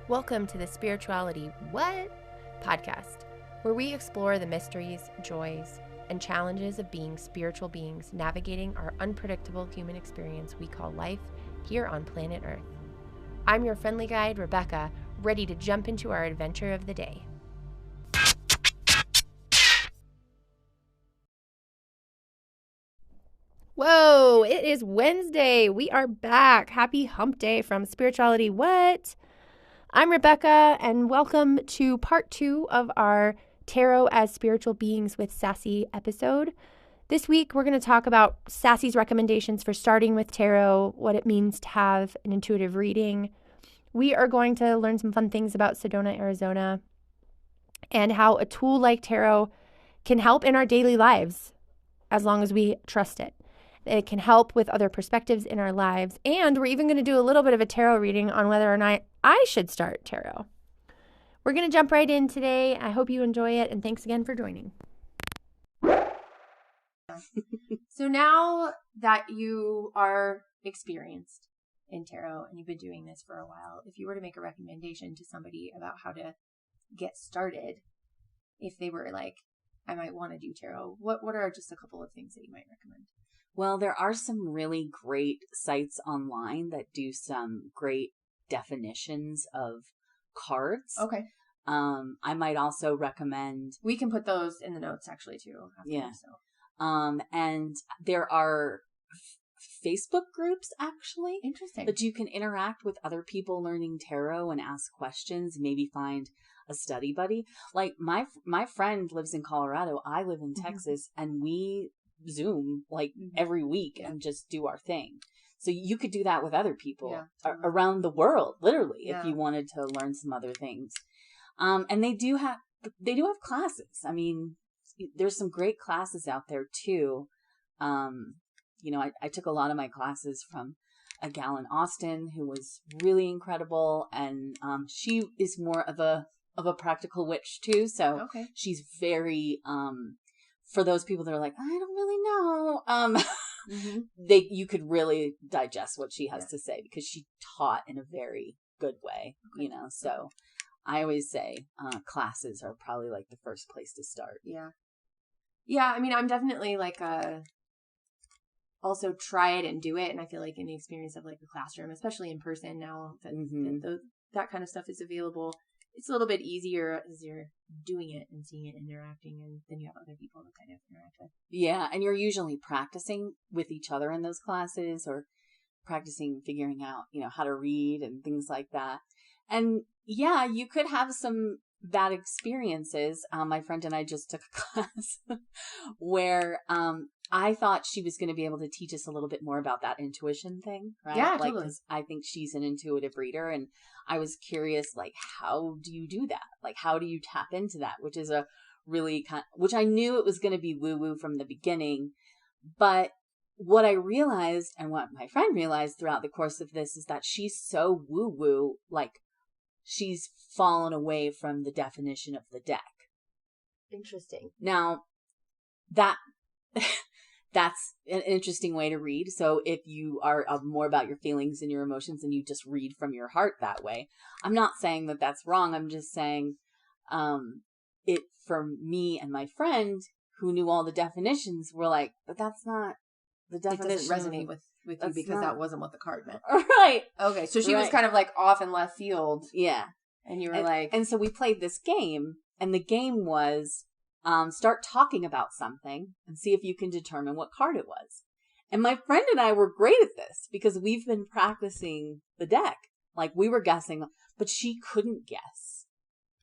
Welcome to the Spirituality What? Podcast, where we explore the mysteries, joys, and challenges of being spiritual beings navigating our unpredictable human experience we call life here on planet Earth. I'm your friendly guide, Rebecca, ready to jump into our adventure of the day. Whoa, it is Wednesday. We are back. Happy hump day from Spirituality What? I'm Rebecca, and welcome to part 2 of our Tarot as Spiritual Beings with Sassy episode. This week, we're going to talk about Sassy's recommendations for starting with tarot, what it means to have an intuitive reading. We are going to learn some fun things about Sedona, Arizona, and how a tool like tarot can help in our daily lives as long as we trust it. It can help with other perspectives in our lives. And we're even going to do a little bit of a tarot reading on whether or not I should start tarot. We're going to jump right in today. I hope you enjoy it. And thanks again for joining. So now that you are experienced in tarot and you've been doing this for a while, if you were to make a recommendation to somebody about how to get started, if they were like, I might want to do tarot, what are just a couple of things that you might recommend? Well, there are some really great sites online that do some great definitions of cards. Okay. I might also recommend... We can put those in the notes actually too. Yeah. And there are Facebook groups actually. Interesting. That you can interact with other people learning tarot and ask questions, maybe find a study buddy. Like my friend lives in Colorado. I live in Texas, and we Zoom like every week and just do our thing. So you could do that with other people around the world, literally, if you wanted to learn some other things. And they do have classes. I mean, there's some great classes out there too. I took a lot of my classes from a gal in Austin who was really incredible, and she is more of a practical witch too. So she's very for those people that are like, I don't really know, you could really digest what she has to say because she taught in a very good way, so I always say classes are probably like the first place to start. Yeah, I mean, I'm definitely like also try it and do it, and I feel like in the experience of like a classroom, especially in person now that kind of stuff is available, it's a little bit easier as you're doing it and seeing it, interacting, and then you have other people to kind of interact with. Yeah, and you're usually practicing with each other in those classes, or practicing figuring out, how to read and things like that. And yeah, you could have some bad experiences. My friend and I just took a class where I thought she was going to be able to teach us a little bit more about that intuition thing, right? Yeah, like, totally. 'cause I think she's an intuitive reader, and I was curious, like, how do you do that? Like, how do you tap into that? Which is a really which I knew it was going to be woo-woo from the beginning. But what I realized, and what my friend realized throughout the course of this, is that she's so woo-woo, like, she's fallen away from the definition of the deck. Interesting. Now, that's an interesting way to read. So if you are more about your feelings and your emotions and you just read from your heart that way, I'm not saying that that's wrong. I'm just saying it for me and my friend who knew all the definitions were like, but that's not the definition. It doesn't resonate with you because that wasn't what the card meant. Right. Okay. So she was kind of like off in left field. Yeah. And you were like... And so we played this game, and the game was start talking about something and see if you can determine what card it was. And my friend and I were great at this because we've been practicing the deck. Like, we were guessing, but she couldn't guess.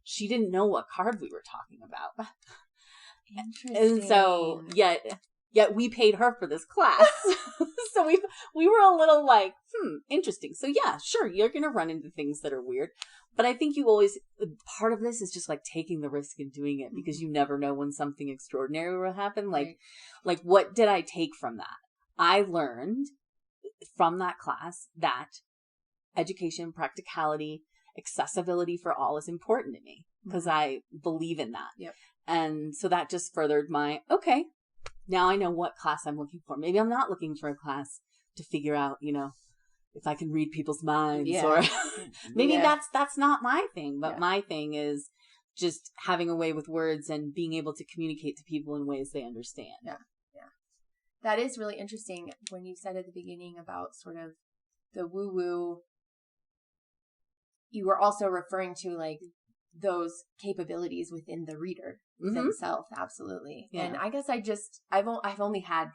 She didn't know what card we were talking about. Interesting. And so, yet we paid her for this class. So we were a little like, interesting. So yeah, sure, you're going to run into things that are weird. But I think part of this is just like taking the risk and doing it because you never know when something extraordinary will happen. Like what did I take from that? I learned from that class that education, practicality, accessibility for all is important to me because I believe in that. Yep. And so that just furthered okay, now I know what class I'm looking for. Maybe I'm not looking for a class to figure out, if I can read people's minds, Yeah. or maybe Yeah. that's not my thing, but Yeah. my thing is just having a way with words and being able to communicate to people in ways they understand. Yeah. Yeah. That is really interesting when you said at the beginning about sort of the woo-woo. You were also referring to like those capabilities within the reader themselves. Absolutely. Yeah. And I guess I've only had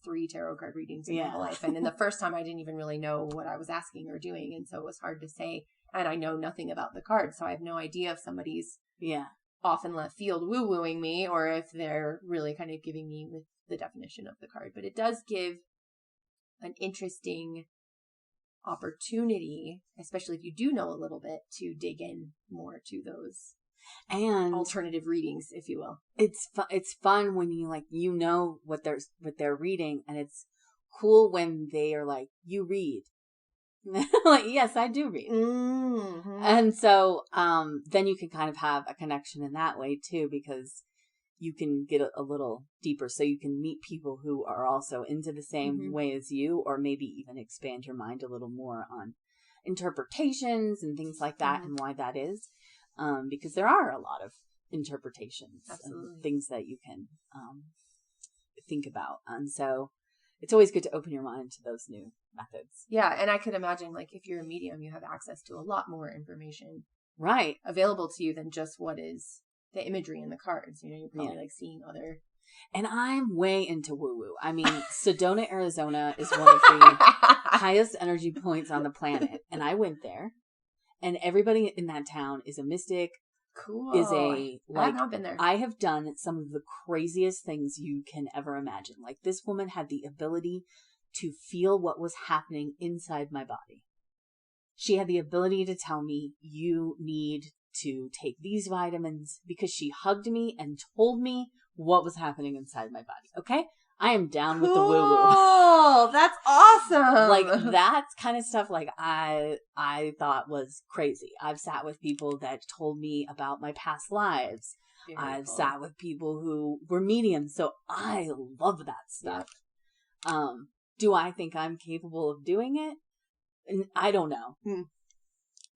3 tarot card readings in my whole life. And in the first time I didn't even really know what I was asking or doing. And so it was hard to say. And I know nothing about the cards. So I have no idea if somebody's off in left field woo-wooing me or if they're really kind of giving me the definition of the card. But it does give an interesting opportunity, especially if you do know a little bit, to dig in more to those and alternative readings, if you will. It's fun when you like what they're reading, and it's cool when they are like, you read. Like, yes, I do read. Mm-hmm. And so then you can kind of have a connection in that way too, because you can get a little deeper, so you can meet people who are also into the same way as you, or maybe even expand your mind a little more on interpretations and things like that, and why that is. Because there are a lot of interpretations and things that you can think about. And so it's always good to open your mind to those new methods. Yeah, and I could imagine, like, if you're a medium, you have access to a lot more information available to you than just what is the imagery in the cards. You know, you're probably like seeing other. And I'm way into woo-woo. I mean, Sedona, Arizona is one of the highest energy points on the planet. And I went there, and everybody in that town is a mystic. Cool. I have not been there. I have done some of the craziest things you can ever imagine. Like, this woman had the ability to feel what was happening inside my body. She had the ability to tell me, you need to take these vitamins, because she hugged me and told me what was happening inside my body. Okay? I am down with the woo-woo. Oh, that's awesome. Like, that kind of stuff, like, I thought was crazy. I've sat with people that told me about my past lives. I've sat with people who were mediums. So I love that stuff. Yeah. Do I think I'm capable of doing it? I don't know.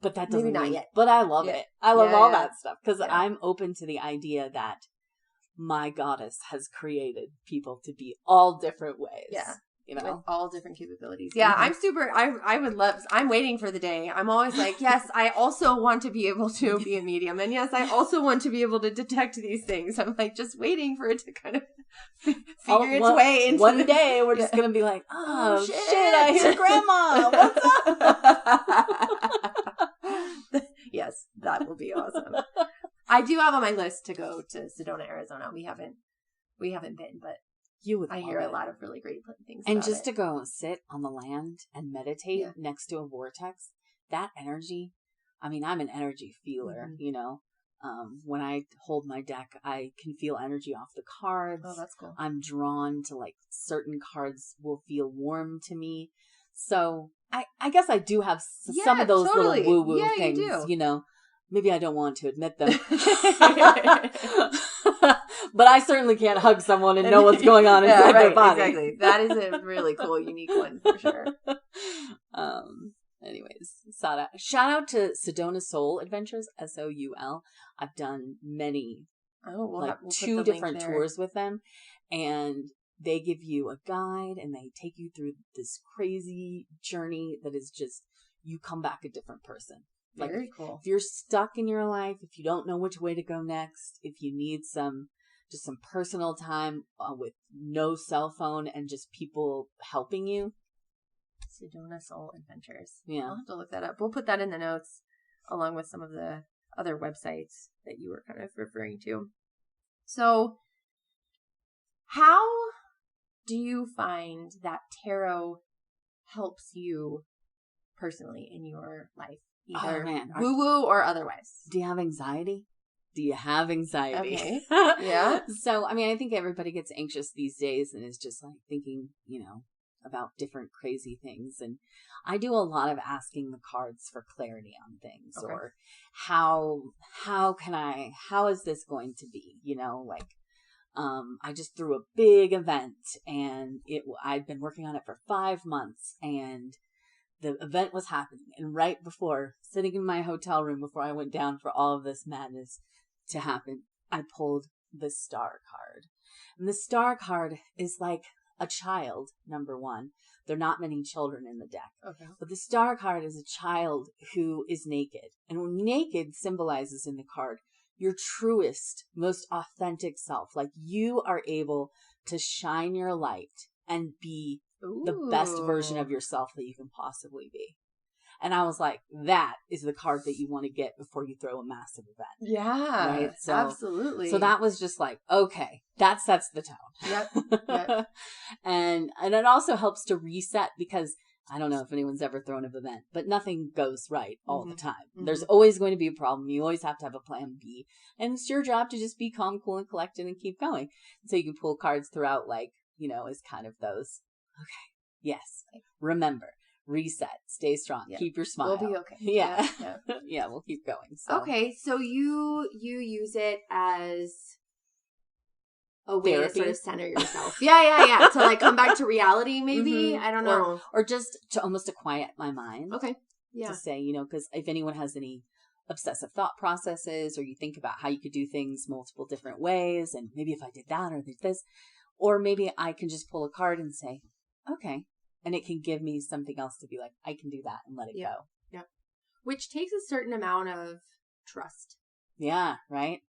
But that doesn't mean yet. But I love it. I love all that stuff, because I'm open to the idea that my goddess has created people to be all different ways. Yeah. You know, with all different capabilities. Yeah, I'm super, I would love, I'm waiting for the day. I'm always like, yes, I also want to be able to be a medium. And yes, I also want to be able to detect these things. I'm like, just waiting for it to kind of figure its way into one day we're just going to be like, oh shit, I hear grandma. What's up? Yes, that will be awesome. I do have on my list to go to Sedona, Arizona. We haven't been, but I hear a lot of really great things. And just to go sit on the land and meditate next to a vortex, that energy, I mean, I'm an energy feeler, you know. When I hold my deck, I can feel energy off the cards. Oh, that's cool. I'm drawn to, like, certain cards will feel warm to me. So I guess I do have some of those little woo-woo things, you know. Maybe I don't want to admit them. But I certainly can't hug someone and know what's going on inside their body. Exactly. That is a really cool, unique one for sure. Anyways, shout out to Sedona Soul Adventures, SOUL. I've done many, we'll 2 different tours with them, and they give you a guide and they take you through this crazy journey that is just, you come back a different person. Like, very cool. If you're stuck in your life, if you don't know which way to go next, if you need some personal time with no cell phone and just people helping you. Sedona Soul Adventures. Yeah. I'll have to look that up. We'll put that in the notes along with some of the other websites that you were kind of referring to. So, how do you find that tarot helps you personally in your life? Either woo-woo or otherwise. Do you have anxiety? Okay. Yeah. So, I mean, I think everybody gets anxious these days and is just like thinking, you know, about different crazy things. And I do a lot of asking the cards for clarity on things, or how is this going to be? You know, like, I just threw a big event and I'd been working on it for 5 months, and the event was happening. And right before, sitting in my hotel room before I went down for all of this madness to happen, I pulled the star card. And the star card is like a child, number one. There are not many children in the deck. Okay. But the star card is a child who is naked. And when naked symbolizes in the card your truest, most authentic self. Like you are able to shine your light and be the best version of yourself that you can possibly be. And I was like, that is the card that you want to get before you throw a massive event. Yeah, right? So, absolutely. So that was just like, okay, that sets the tone. Yep. And it also helps to reset because I don't know if anyone's ever thrown an event, but nothing goes right all the time. Mm-hmm. There's always going to be a problem. You always have to have a plan B. And it's your job to just be calm, cool, and collected and keep going. So you can pull cards throughout, like, you know, as kind of those, okay, yes, remember. Reset, stay strong, keep your smile. We'll be okay. Yeah. Yeah, we'll keep going. So. Okay, so you use it as a way to sort of center yourself. Yeah. To like come back to reality, maybe. Mm-hmm. I don't know. Or just to almost to quiet my mind. Okay. Yeah. To say, you know, because if anyone has any obsessive thought processes, or you think about how you could do things multiple different ways, and maybe if I did that or did this, or maybe I can just pull a card and say, okay. And it can give me something else to be like, I can do that and let it go. Yeah. Which takes a certain amount of trust. Yeah, right?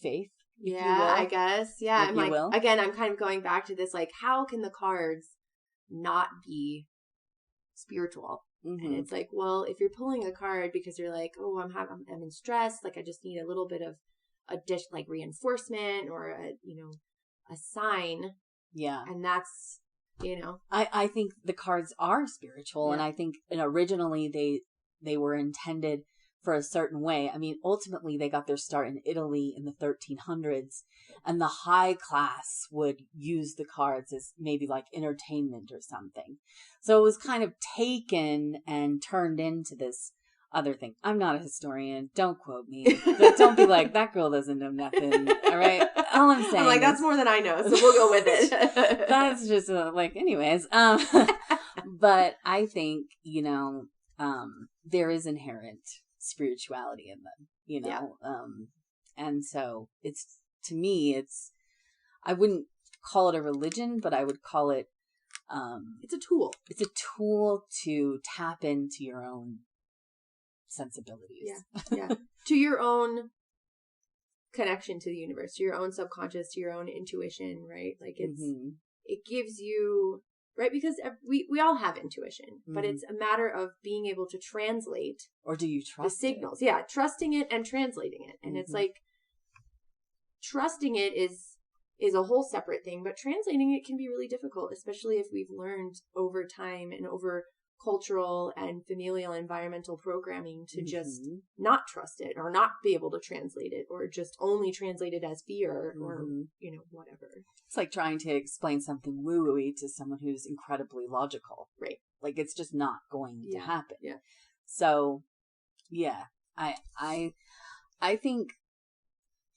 Faith. Yeah, I guess. Yeah. I'm like, again, I'm kind of going back to this, like, how can the cards not be spiritual? Mm-hmm. And it's like, well, if you're pulling a card because you're like, oh, I'm in stress, like I just need a little bit of a dish, like reinforcement or a sign. Yeah. And that's, you know, I think the cards are spiritual, and I think originally they were intended for a certain way. I mean, ultimately they got their start in Italy in the 1300s, and the high class would use the cards as maybe like entertainment or something. So it was kind of taken and turned into this other thing. I'm not a historian. Don't quote me. Don't be like, that girl doesn't know nothing. All right. All I'm saying I'm like, that's more than I know. So we'll go with it. That's just like, anyways. But I think, you know, there is inherent spirituality in them, you know? And so to me, I wouldn't call it a religion, but I would call it, it's a tool. It's a tool to tap into your own sensibilities. Yeah. To your own connection to the universe, to your own subconscious, to your own intuition, right? Like it gives you, right? Because we all have intuition, but it's a matter of being able to translate. Or do you trust the signals? Yeah, trusting it and translating it. And it's like, trusting it is a whole separate thing, but translating it can be really difficult, especially if we've learned over time and over cultural and familial environmental programming to just not trust it or not be able to translate it or just only translate it as fear or, you know, whatever. It's like trying to explain something woo-woo-y to someone who's incredibly logical. Right. Like it's just not going to happen. Yeah. So, yeah, I think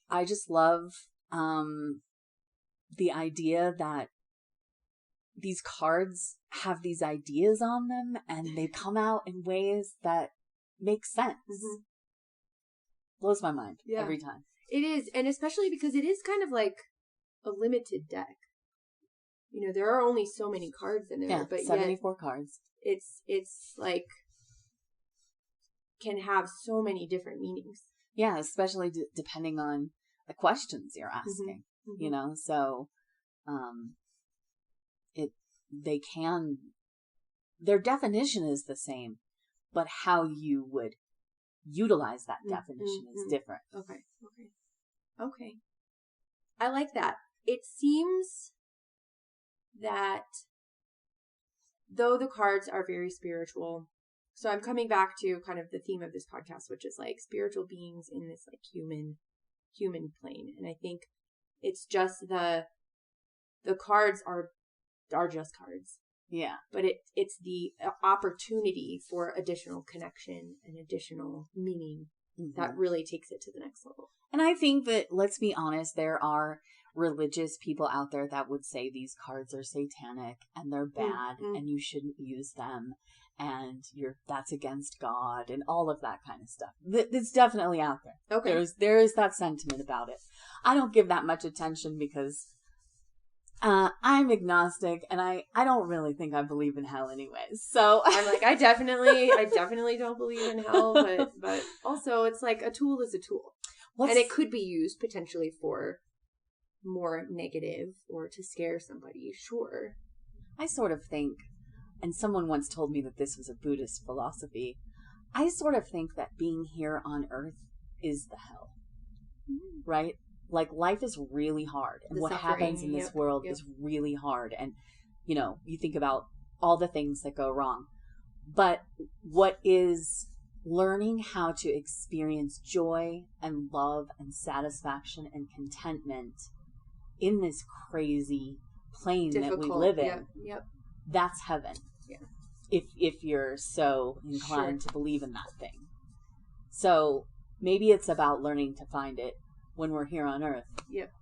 I just love the idea that these cards have these ideas on them and they come out in ways that make sense. Blows my mind every time. It is. And especially because it is kind of like a limited deck. You know, there are only so many cards in there, but 74 cards. It's like can have so many different meanings. Yeah, especially depending on the questions you're asking, you know, so, their definition is the same, but how you would utilize that definition is different. Okay. I like that. It seems that though the cards are very spiritual, so I'm coming back to kind of the theme of this podcast, which is like spiritual beings in this like human plane. And I think it's just the cards are just cards. Yeah. But it's the opportunity for additional connection and additional meaning that really takes it to the next level. And I think that, let's be honest, there are religious people out there that would say these cards are satanic and they're bad and you shouldn't use them. and that's against God and all of that kind of stuff. It's definitely out there. Okay. There is that sentiment about it. I don't give that much attention because I'm agnostic, and I don't really think I believe in hell anyways. So I'm like, I definitely don't believe in hell, but also it's like a tool is a tool. And it could be used potentially for more negative or to scare somebody, sure. I sort of think, and someone once told me that this was a Buddhist philosophy, I sort of think that being here on earth is the hell, right? Like, life is really hard, and what happens in this world is really hard. And, you think about all the things that go wrong. But what is learning how to experience joy and love and satisfaction and contentment in this crazy plane that we live in, that's heaven. Yeah. If you're so inclined to believe in that thing. So maybe it's about learning to find it when we're here on earth,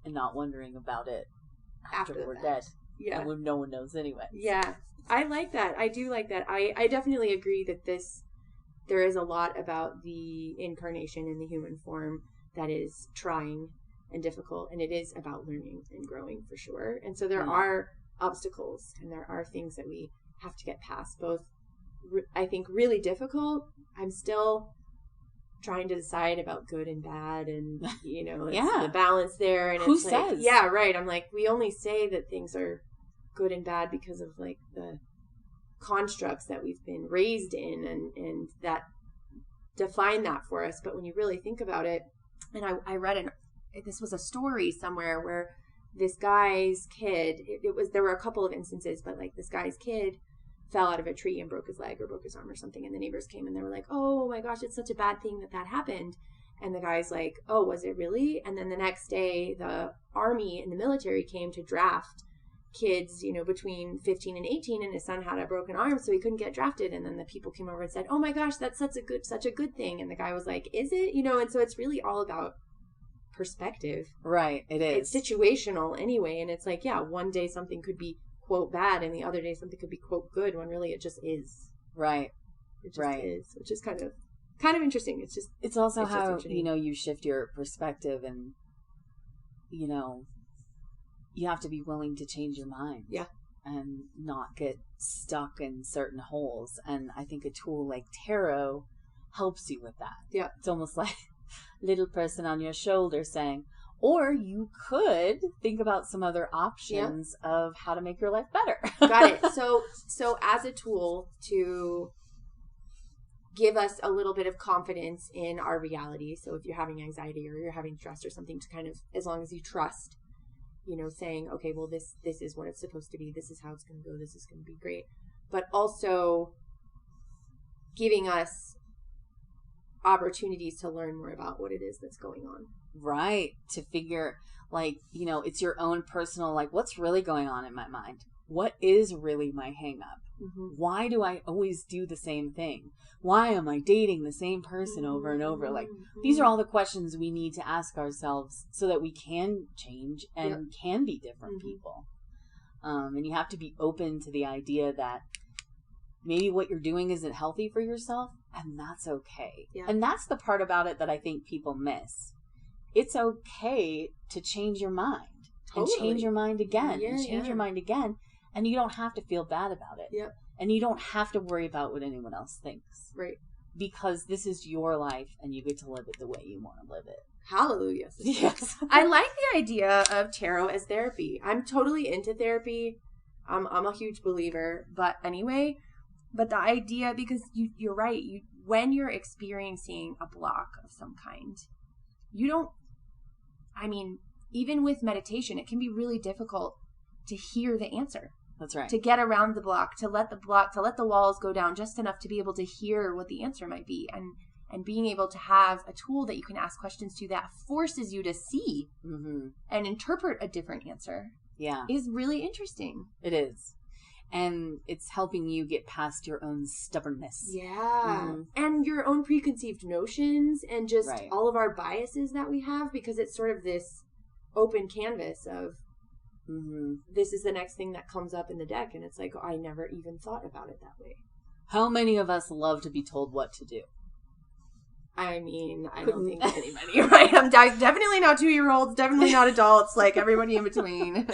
and not wondering about it after we're dead, and when no one knows anyway. Yeah, I like that. I do like that. I definitely agree that there is a lot about the incarnation in the human form that is trying and difficult, and it is about learning and growing for sure. And so there are obstacles, and there are things that we have to get past, both I think really difficult. I'm still trying to decide about good and bad, and the balance there. And who it's says? Like, right. I'm like, we only say that things are good and bad because of like the constructs that we've been raised in, and that define that for us. But when you really think about it, and I read this was a story somewhere where this guy's kid, there were a couple of instances, but like this guy's kid fell out of a tree and broke his leg or broke his arm or something, and the neighbors came and they were like, oh my gosh, it's such a bad thing that happened. And the guy's like, oh, was it really? And then the next day the army and the military came to draft kids, between 15 and 18, and his son had a broken arm, so he couldn't get drafted. And then the people came over and said, oh my gosh, that's such a good thing. And the guy was like, is it? And so it's really all about perspective. Right, it is. It's situational anyway, and it's like, one day something could be quote bad, and the other day something could be quote good, when really it just is. Right. It just is, which is kind of interesting. It's also how you shift your perspective, and you have to be willing to change your mind. Yeah. And not get stuck in certain holes. And I think a tool like tarot helps you with that. Yeah. It's almost like little person on your shoulder saying, or you could think about some other options of how to make your life better. Got it. So as a tool to give us a little bit of confidence in our reality. So if you're having anxiety or you're having stress or something, to kind of, as long as you trust, saying, okay, well, this is what it's supposed to be. This is how it's going to go. This is going to be great. But also giving us opportunities to learn more about what it is that's going on. Right. To figure, it's your own personal, what's really going on in my mind? What is really my hang up? Mm-hmm. Why do I always do the same thing? Why am I dating the same person over and over? These are all the questions we need to ask ourselves so that we can change and can be different people. And you have to be open to the idea that maybe what you're doing isn't healthy for yourself, and that's okay. Yeah. And that's the part about it that I think people miss. It's okay to change your mind. Totally. And change your mind again and change your mind again. And you don't have to feel bad about it. Yep. And you don't have to worry about what anyone else thinks. Right. Because this is your life and you get to live it the way you want to live it. Hallelujah. Yes. I like the idea of tarot as therapy. I'm totally into therapy. I'm a huge believer. But the idea, because you're right, when you're experiencing a block of some kind, even with meditation, it can be really difficult to hear the answer. That's right. To get around the block, to let the walls go down just enough to be able to hear what the answer might be. And being able to have a tool that you can ask questions to that forces you to see and interpret a different answer is really interesting. It is. And it's helping you get past your own stubbornness. Yeah. And your own preconceived notions and just all of our biases that we have, because it's sort of this open canvas of this is the next thing that comes up in the deck. And it's like, oh, I never even thought about it that way. How many of us love to be told what to do? I mean, I don't think anybody, right? I'm definitely not 2-year-olds, definitely not adults, like everybody in between.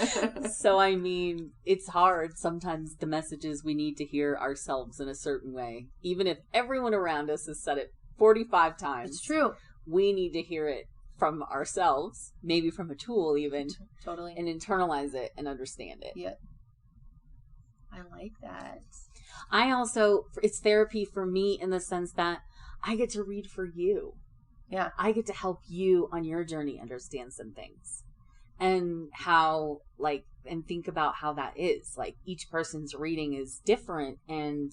So, I mean, it's hard. Sometimes the messages we need to hear ourselves in a certain way. Even if everyone around us has said it 45 times. It's true. We need to hear it from ourselves, maybe from a tool even. Totally. And internalize it and understand it. Yep. I like that. I also, it's therapy for me in the sense that I get to read for you. Yeah. I get to help you on your journey understand some things. And how, like, and think about how that is. Like, each person's reading is different and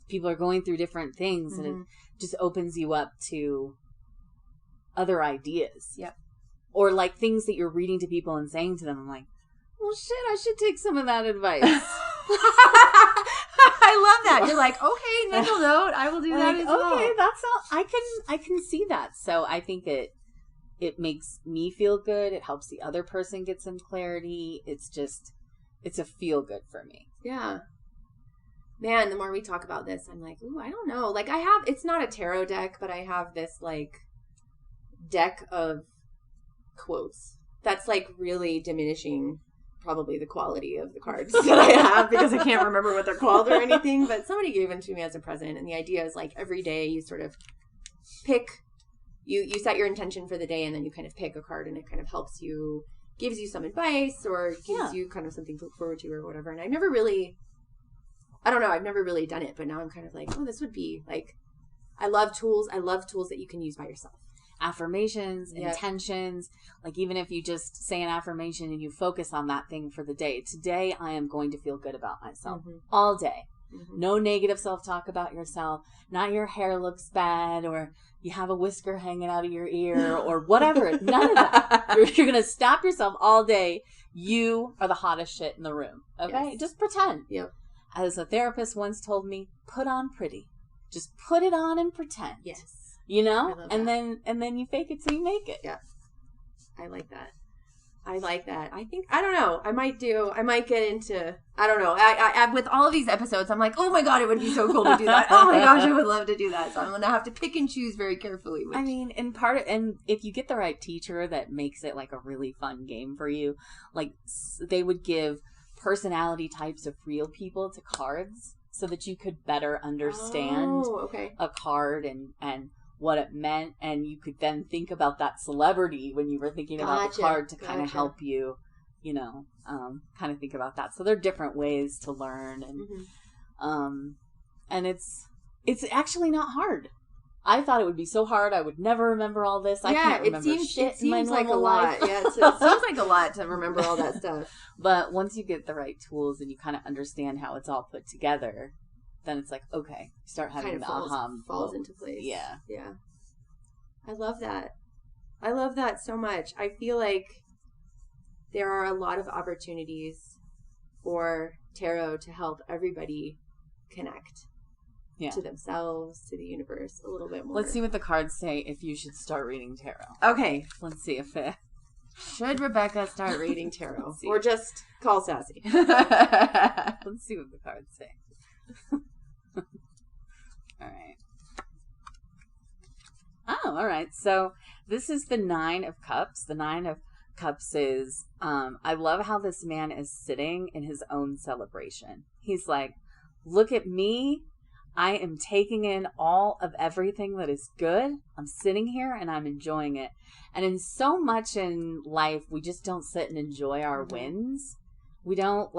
people are going through different things and it just opens you up to other ideas. Yep. Or, like, things that you're reading to people and saying to them. I'm like, well, shit, I should take some of that advice. I love that. You're like, okay, mental note. I will do that as well. Okay, that's all. I can see that. So I think it makes me feel good. It helps the other person get some clarity. It's a feel good for me. Yeah. Man, the more we talk about this, I'm like, ooh, I don't know. Like it's not a tarot deck, but I have this like deck of quotes that's like really diminishing probably the quality of the cards that I have because I can't remember what they're called or anything, but somebody gave them to me as a present. And the idea is like every day you sort of pick, you set your intention for the day and then you kind of pick a card and it kind of helps you, gives you some advice or gives you kind of something to look forward to or whatever. And I've never really done it, but now I'm kind of like, oh, this would be like, I love tools that you can use by yourself. Affirmations, intentions, like even if you just say an affirmation and you focus on that thing for the day. Today, I am going to feel good about myself all day. No negative self-talk about yourself. Not your hair looks bad or you have a whisker hanging out of your ear or whatever. None of that. You're going to stop yourself all day. You are the hottest shit in the room. Okay? Just pretend. Yep. As a therapist once told me, put on pretty. Just put it on and pretend. Yes. You know, and then you fake it till you make it. Yeah, I like that. I think I don't know. I might get into. I don't know. I with all of these episodes, I'm like, oh my god, it would be so cool to do that. Oh my gosh, I would love to do that. So I'm gonna have to pick and choose very carefully. I mean, and if you get the right teacher that makes it like a really fun game for you, like they would give personality types of real people to cards so that you could better understand a card and what it meant, and you could then think about that celebrity when you were thinking about the card to kind of help you, kind of think about that. So there are different ways to learn, and it's actually not hard. I thought it would be so hard. I would never remember all this. I can't remember shit in my normal life. Yeah, it seems like a lot to remember all that stuff. But once you get the right tools and you kind of understand how it's all put together, then it's like, okay, start having kind of the aha falls into place. Yeah. Yeah. I love that. I love that so much. I feel like there are a lot of opportunities for tarot to help everybody connect to themselves, to the universe a little bit more. Let's see what the cards say if you should start reading tarot. Okay. Let's see if it... Should Rebecca start reading tarot? Or just call Sassy? Let's see what the cards say. All right. Oh, all right. So this is the 9 of Cups. The 9 of Cups is, I love how this man is sitting in his own celebration. He's like, look at me. I am taking in all of everything that is good. I'm sitting here and I'm enjoying it. And in so much in life, we just don't sit and enjoy our wins. We don't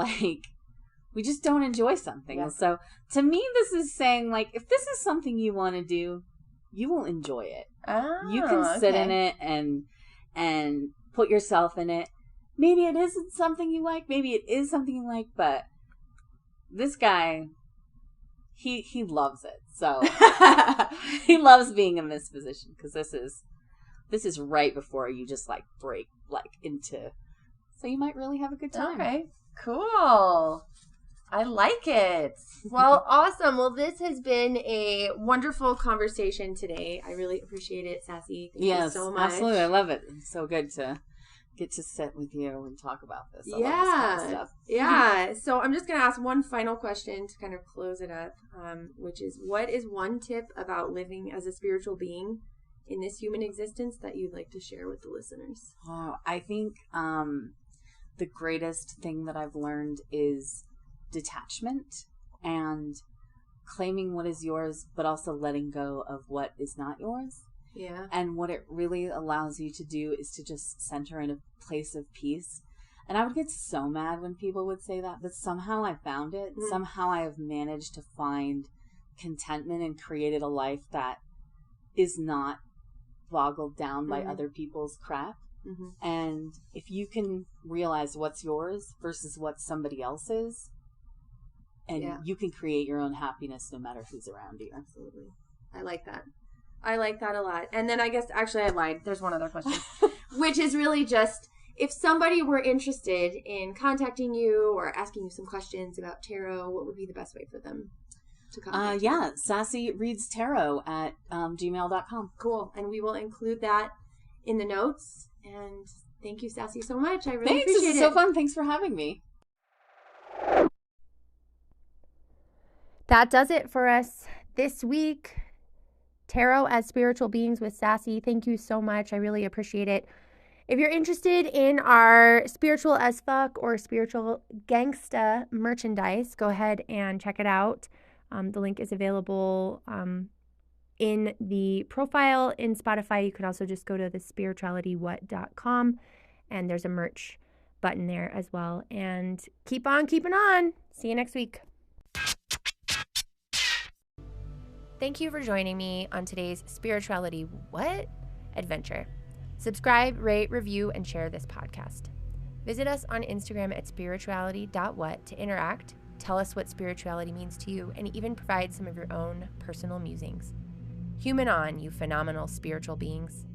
we just don't enjoy something. Yeah. So to me, this is saying like, if this is something you want to do, you will enjoy it. Oh, you can sit in it and put yourself in it. Maybe it isn't something you like. Maybe it is something you like. But this guy, he loves it. So he loves being in this position because this is right before you just like break like into. So you might really have a good time. Okay, cool. I like it. Well, awesome. Well, this has been a wonderful conversation today. I really appreciate it, Sassy. Thank you so much. Absolutely. I love it. It's so good to get to sit with you and talk about this. I love this kind of stuff. Yeah. So I'm just going to ask one final question to kind of close it up, which is, what is one tip about living as a spiritual being in this human existence that you'd like to share with the listeners? Oh, I think the greatest thing that I've learned is detachment and claiming what is yours, but also letting go of what is not yours. Yeah. And what it really allows you to do is to just center in a place of peace. And I would get so mad when people would say that, but somehow I found it. Mm-hmm. Somehow I have managed to find contentment and created a life that is not boggled down by other people's crap. Mm-hmm. And if you can realize what's yours versus what somebody else's, and you can create your own happiness no matter who's around you. Absolutely. I like that. I like that a lot. And then I guess, actually I lied. There's one other question, which is really just, if somebody were interested in contacting you or asking you some questions about tarot, what would be the best way for them to contact you? Sassy reads tarot at gmail.com. Cool. And we will include that in the notes. And thank you, Sassy, so much. I really appreciate it. This is so fun. Thanks for having me. That does it for us this week. Tarot as Spiritual Beings with Sassy. Thank you so much. I really appreciate it. If you're interested in our Spiritual as Fuck or Spiritual Gangsta merchandise, go ahead and check it out. The link is available in the profile in Spotify. You could also just go to thespiritualitywhat.com and there's a merch button there as well. And keep on keeping on. See you next week. Thank you for joining me on today's Spirituality What? Adventure. Subscribe, rate, review, and share this podcast. Visit us on Instagram at spirituality.what to interact, tell us what spirituality means to you, and even provide some of your own personal musings. Human on, you phenomenal spiritual beings.